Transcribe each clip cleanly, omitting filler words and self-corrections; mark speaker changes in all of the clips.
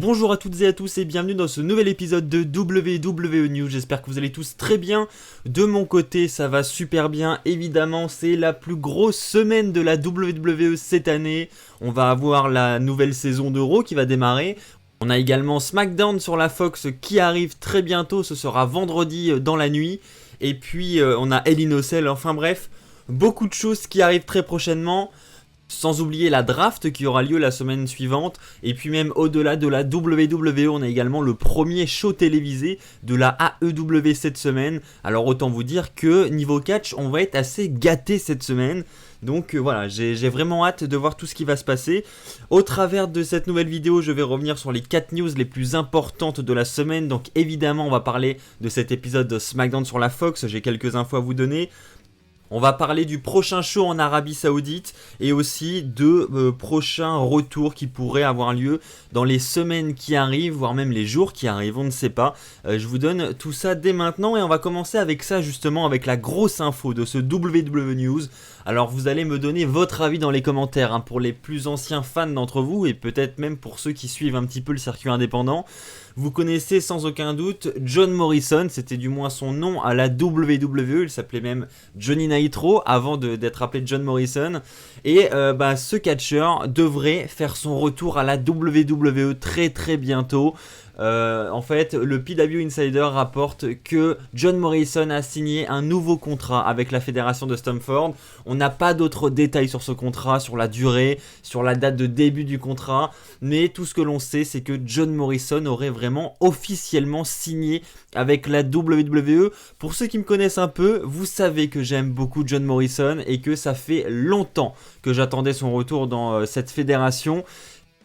Speaker 1: Bonjour à toutes et à tous et bienvenue dans ce nouvel épisode de WWE News. J'espère que vous allez tous très bien. De mon côté, ça va super bien. Évidemment, c'est la plus grosse semaine de la WWE cette année. On va avoir la nouvelle saison de Raw qui va démarrer. On a également SmackDown sur la Fox qui arrive très bientôt. Ce sera vendredi dans la nuit. Et puis, on a Hell in a Cell. Enfin bref, beaucoup de choses qui arrivent très prochainement. Sans oublier la draft qui aura lieu la semaine suivante. Et puis même au-delà de la WWE, on a également le premier show télévisé de la AEW cette semaine. Alors autant vous dire que niveau catch, on va être assez gâté cette semaine. Donc voilà, j'ai vraiment hâte de voir tout ce qui va se passer. Au travers de cette nouvelle vidéo, je vais revenir sur les 4 news les plus importantes de la semaine. Donc évidemment, on va parler de cet épisode de SmackDown sur la Fox. J'ai quelques infos à vous donner. On va parler du prochain show en Arabie Saoudite et aussi de prochains retours qui pourraient avoir lieu dans les semaines qui arrivent, voire même les jours qui arrivent, on ne sait pas. Je vous donne tout ça dès maintenant et on va commencer avec ça justement, avec la grosse info de ce WWE News. Alors vous allez me donner votre avis dans les commentaires, pour les plus anciens fans d'entre vous et peut-être même pour ceux qui suivent un petit peu le circuit indépendant. Vous connaissez sans aucun doute John Morrison, c'était du moins son nom à la WWE, il s'appelait même Johnny Nitro avant d'être appelé John Morrison. Et ce catcheur devrait faire son retour à la WWE très bientôt. En fait, le PW Insider rapporte que John Morrison a signé un nouveau contrat avec la fédération de Stamford. On n'a pas d'autres détails sur ce contrat, sur la durée, sur la date de début du contrat, mais tout ce que l'on sait, c'est que John Morrison aurait vraiment officiellement signé avec la WWE. Pour ceux qui me connaissent un peu, vous savez que j'aime beaucoup John Morrison et que ça fait longtemps que j'attendais son retour dans cette fédération.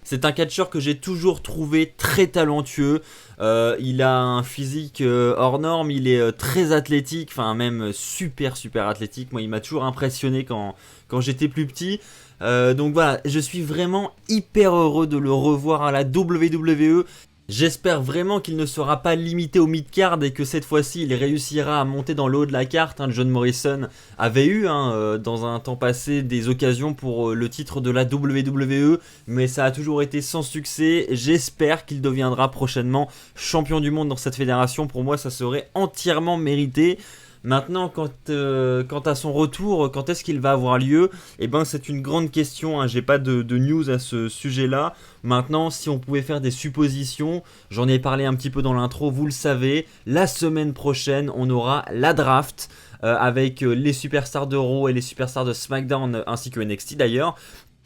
Speaker 1: C'est un catcheur que j'ai toujours trouvé très talentueux, il a un physique hors norme, il est très athlétique, enfin même super athlétique. Moi il m'a toujours impressionné quand j'étais plus petit. Donc voilà, je suis vraiment hyper heureux de le revoir à la WWE. J'espère vraiment qu'il ne sera pas limité au mid-card et que cette fois-ci il réussira à monter dans le haut de la carte. John Morrison avait eu dans un temps passé des occasions pour le titre de la WWE, mais ça a toujours été sans succès. J'espère qu'il deviendra prochainement champion du monde dans cette fédération. Pour moi ça serait entièrement mérité. Maintenant, quant à son retour, quand est-ce qu'il va avoir lieu ? C'est une grande question, j'ai pas de news à ce sujet-là. Maintenant, si on pouvait faire des suppositions, j'en ai parlé un petit peu dans l'intro, vous le savez, la semaine prochaine, on aura la draft avec les superstars de Raw et les superstars de SmackDown, ainsi que NXT d'ailleurs,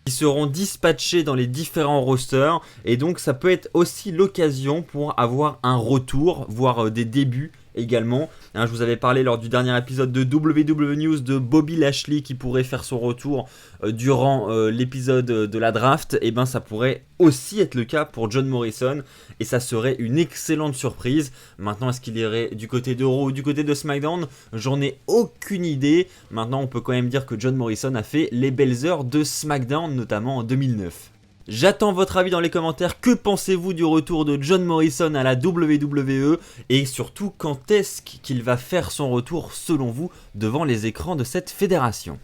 Speaker 1: qui seront dispatchés dans les différents rosters, et donc ça peut être aussi l'occasion pour avoir un retour, voire des débuts également. Je vous avais parlé lors du dernier épisode de WWE News de Bobby Lashley qui pourrait faire son retour durant l'épisode de la draft. Ça pourrait aussi être le cas pour John Morrison et ça serait une excellente surprise. Maintenant, est-ce qu'il irait du côté de Raw ou du côté de SmackDown ? J'en ai aucune idée. Maintenant, on peut quand même dire que John Morrison a fait les belles heures de SmackDown, notamment en 2009. J'attends votre avis dans les commentaires. Que pensez-vous du retour de John Morrison à la WWE et surtout quand est-ce qu'il va faire son retour selon vous devant les écrans de cette fédération ?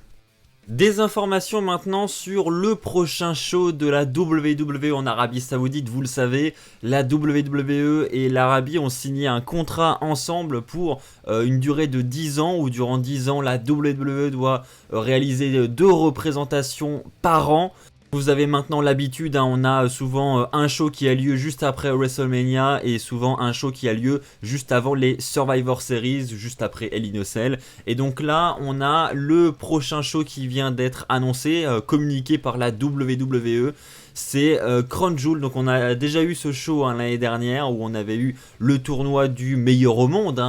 Speaker 1: Des informations maintenant sur le prochain show de la WWE en Arabie Saoudite. Vous le savez, la WWE et l'Arabie ont signé un contrat ensemble pour une durée de 10 ans où durant 10 ans la WWE doit réaliser 2 représentations par an. Vous avez maintenant l'habitude, on a souvent un show qui a lieu juste après WrestleMania et souvent un show qui a lieu juste avant les Survivor Series, juste après Hell in a Cell. Et donc là, on a le prochain show qui vient d'être annoncé, communiqué par la WWE. C'est Crown Jewel. Donc on a déjà eu ce show l'année dernière où on avait eu le tournoi du meilleur au monde,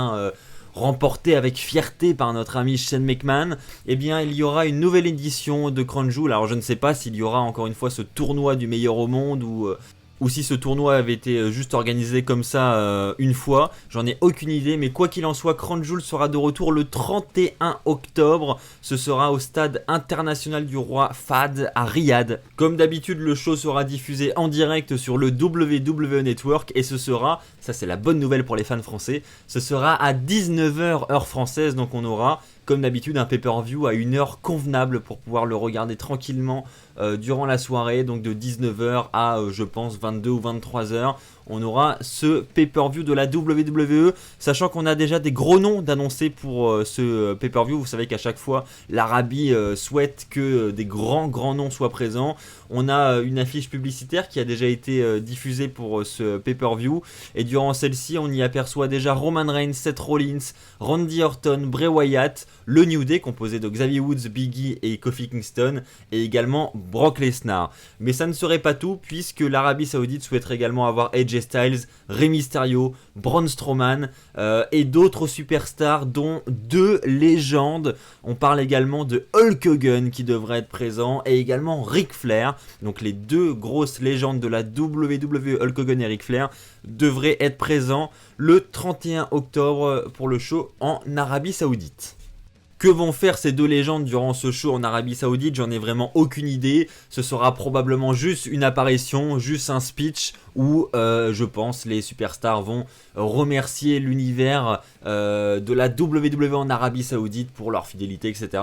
Speaker 1: remporté avec fierté par notre ami Shane McMahon. Il y aura une nouvelle édition de Crown Jewel. Alors je ne sais pas s'il y aura encore une fois ce tournoi du meilleur au monde ou si ce tournoi avait été juste organisé comme ça une fois, j'en ai aucune idée, mais quoi qu'il en soit, Crown Jewel sera de retour le 31 octobre, ce sera au stade international du roi Fahd à Riyad. Comme d'habitude, le show sera diffusé en direct sur le WWE Network et ce sera, ça c'est la bonne nouvelle pour les fans français, ce sera à 19h heure française, donc on aura comme d'habitude un pay-per-view à une heure convenable pour pouvoir le regarder tranquillement durant la soirée, donc de 19h à je pense 22 ou 23h. On aura ce pay-per-view de la WWE, sachant qu'on a déjà des gros noms d'annoncer pour ce pay-per-view. Vous savez qu'à chaque fois, l'Arabie souhaite que des grands noms soient présents. On a une affiche publicitaire qui a déjà été diffusée pour ce pay-per-view. Et durant celle-ci, on y aperçoit déjà Roman Reigns, Seth Rollins, Randy Orton, Bray Wyatt, le New Day composé de Xavier Woods, Big E et Kofi Kingston, et également Brock Lesnar. Mais ça ne serait pas tout, puisque l'Arabie Saoudite souhaiterait également avoir AJ Styles, Rey Mysterio, Braun Strowman et d'autres superstars, dont 2 légendes. On parle également de Hulk Hogan qui devrait être présent, et également Ric Flair. Donc les 2 grosses légendes de la WWE, Hulk Hogan et Ric Flair, devraient être présents le 31 octobre pour le show en Arabie Saoudite. Que vont faire ces 2 légendes durant ce show en Arabie Saoudite? J'en ai vraiment aucune idée. Ce sera probablement juste une apparition, juste un speech où je pense les superstars vont remercier l'univers de la WWE en Arabie Saoudite pour leur fidélité, etc.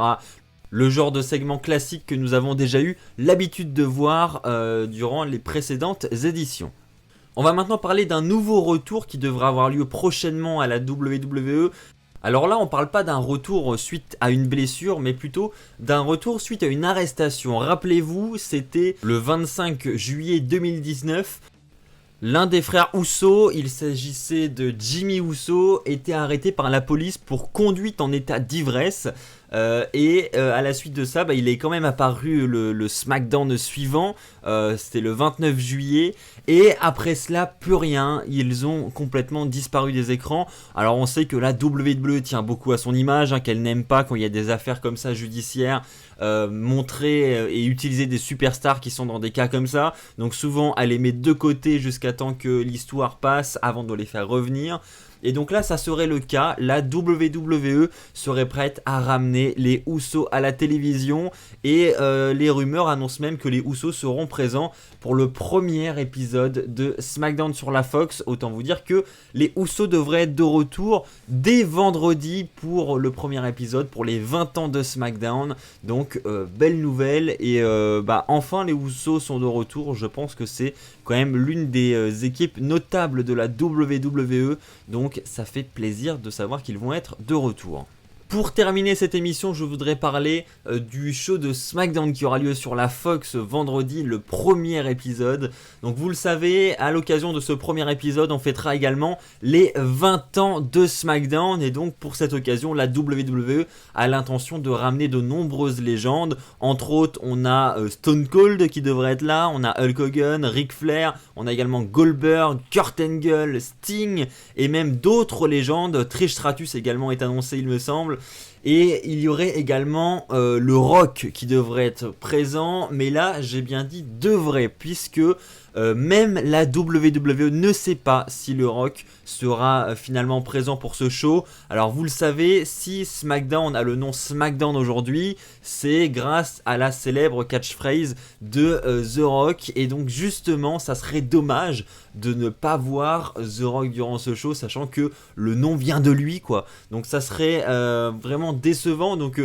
Speaker 1: Le genre de segment classique que nous avons déjà eu l'habitude de voir durant les précédentes éditions. On va maintenant parler d'un nouveau retour qui devra avoir lieu prochainement à la WWE. Alors là, on parle pas d'un retour suite à une blessure, mais plutôt d'un retour suite à une arrestation. Rappelez-vous, c'était le 25 juillet 2019. L'un des frères Uso, il s'agissait de Jimmy Uso, était arrêté par la police pour conduite en état d'ivresse. À la suite de ça, il est quand même apparu le SmackDown suivant, c'était le 29 juillet, et après cela, plus rien, ils ont complètement disparu des écrans. Alors on sait que la WWE tient beaucoup à son image, qu'elle n'aime pas quand il y a des affaires comme ça judiciaires, montrer et utiliser des superstars qui sont dans des cas comme ça, donc souvent elle les met de côté jusqu'à temps que l'histoire passe avant de les faire revenir. Et donc là, ça serait le cas. La WWE serait prête à ramener les Usos à la télévision. Et les rumeurs annoncent même que les Usos seront présents pour le premier épisode de SmackDown sur la Fox. Autant vous dire que les Usos devraient être de retour dès vendredi pour le premier épisode, pour les 20 ans de SmackDown. Donc, belle nouvelle. Et enfin, les Usos sont de retour. Je pense que c'est quand même l'une des équipes notables de la WWE. Donc ça fait plaisir de savoir qu'ils vont être de retour. Pour terminer cette émission, je voudrais parler du show de SmackDown qui aura lieu sur la Fox vendredi, le premier épisode. Donc vous le savez, à l'occasion de ce premier épisode, on fêtera également les 20 ans de SmackDown. Et donc pour cette occasion, la WWE a l'intention de ramener de nombreuses légendes. Entre autres, on a Stone Cold qui devrait être là, on a Hulk Hogan, Ric Flair, on a également Goldberg, Kurt Angle, Sting et même d'autres légendes. Trish Stratus également est annoncé, il me semble. Et il y aurait également le Rock qui devrait être présent, mais là j'ai bien dit devrait, puisque même la WWE ne sait pas si le Rock sera finalement présent pour ce show. Alors vous le savez, si SmackDown a le nom SmackDown aujourd'hui, c'est grâce à la célèbre catchphrase de The Rock, et donc justement ça serait dommage de ne pas voir The Rock durant ce show, sachant que le nom vient de lui, quoi. Donc ça serait vraiment décevant. Donc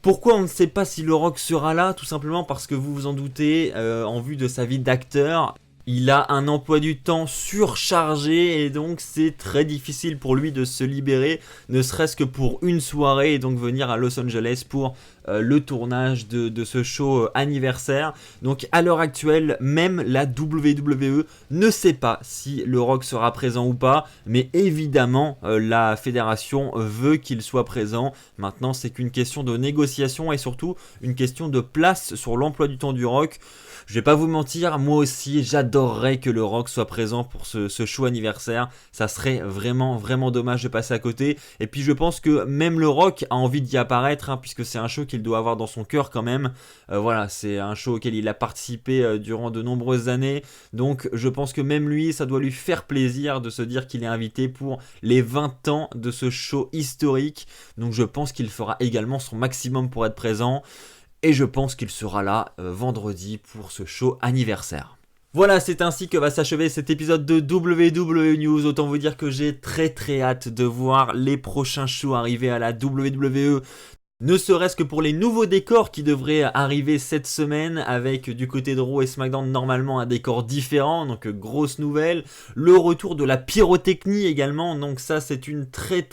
Speaker 1: pourquoi on ne sait pas si le Rock sera là? Tout simplement parce que vous vous en doutez, en vue de sa vie d'acteur, il a un emploi du temps surchargé, et donc c'est très difficile pour lui de se libérer, ne serait-ce que pour une soirée, et donc venir à Los Angeles pour le tournage de ce show anniversaire. Donc à l'heure actuelle, même la WWE ne sait pas si le Rock sera présent ou pas, mais évidemment la fédération veut qu'il soit présent. Maintenant, c'est qu'une question de négociation et surtout une question de place sur l'emploi du temps du Rock. Je vais pas vous mentir, moi aussi j'adorerais que le Rock soit présent pour ce show anniversaire. Ça serait vraiment dommage de passer à côté. Et puis je pense que même le Rock a envie d'y apparaître, puisque c'est un show qu'il doit avoir dans son cœur quand même. Voilà, c'est un show auquel il a participé durant de nombreuses années. Donc je pense que même lui, ça doit lui faire plaisir de se dire qu'il est invité pour les 20 ans de ce show historique. Donc je pense qu'il fera également son maximum pour être présent. Et je pense qu'il sera là vendredi pour ce show anniversaire. Voilà, c'est ainsi que va s'achever cet épisode de WWE News. Autant vous dire que j'ai très hâte de voir les prochains shows arriver à la WWE. Ne serait-ce que pour les nouveaux décors qui devraient arriver cette semaine, avec du côté de Raw et SmackDown normalement un décor différent, donc grosse nouvelle. Le retour de la pyrotechnie également, donc ça c'est une très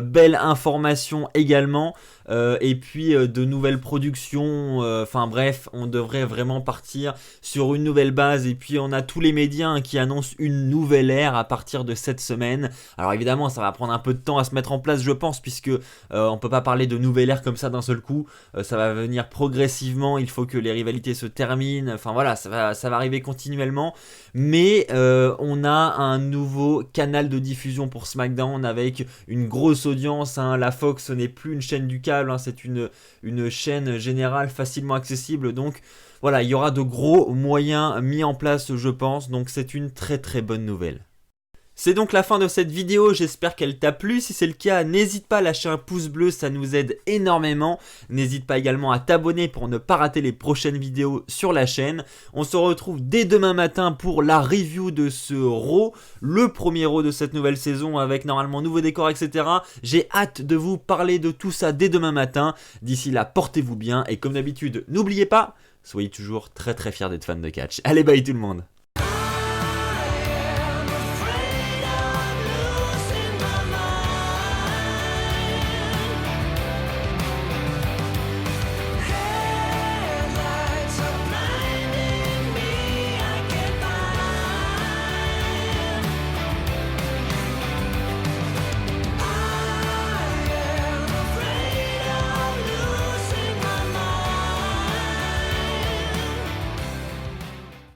Speaker 1: belle information également. Et puis de nouvelles productions, enfin bref, on devrait vraiment partir sur une nouvelle base. Et puis on a tous les médias qui annoncent une nouvelle ère à partir de cette semaine. Alors évidemment ça va prendre un peu de temps à se mettre en place je pense, puisque on peut pas parler de nouvelle ère comme ça d'un seul coup. Ça va venir progressivement, il faut que les rivalités se terminent, enfin voilà, ça va arriver continuellement. Mais on a un nouveau canal de diffusion pour SmackDown avec une grosse audience, hein. La Fox ce n'est plus une chaîne du câble, hein, c'est une chaîne générale facilement accessible, donc voilà, il y aura de gros moyens mis en place je pense, donc c'est une très bonne nouvelle. C'est donc la fin de cette vidéo, j'espère qu'elle t'a plu. Si c'est le cas, n'hésite pas à lâcher un pouce bleu, ça nous aide énormément. N'hésite pas également à t'abonner pour ne pas rater les prochaines vidéos sur la chaîne. On se retrouve dès demain matin pour la review de ce Raw, le premier Raw de cette nouvelle saison avec normalement nouveaux décors, etc. J'ai hâte de vous parler de tout ça dès demain matin. D'ici là, portez-vous bien et comme d'habitude, n'oubliez pas, soyez toujours très fiers d'être fan de catch. Allez, bye tout le monde!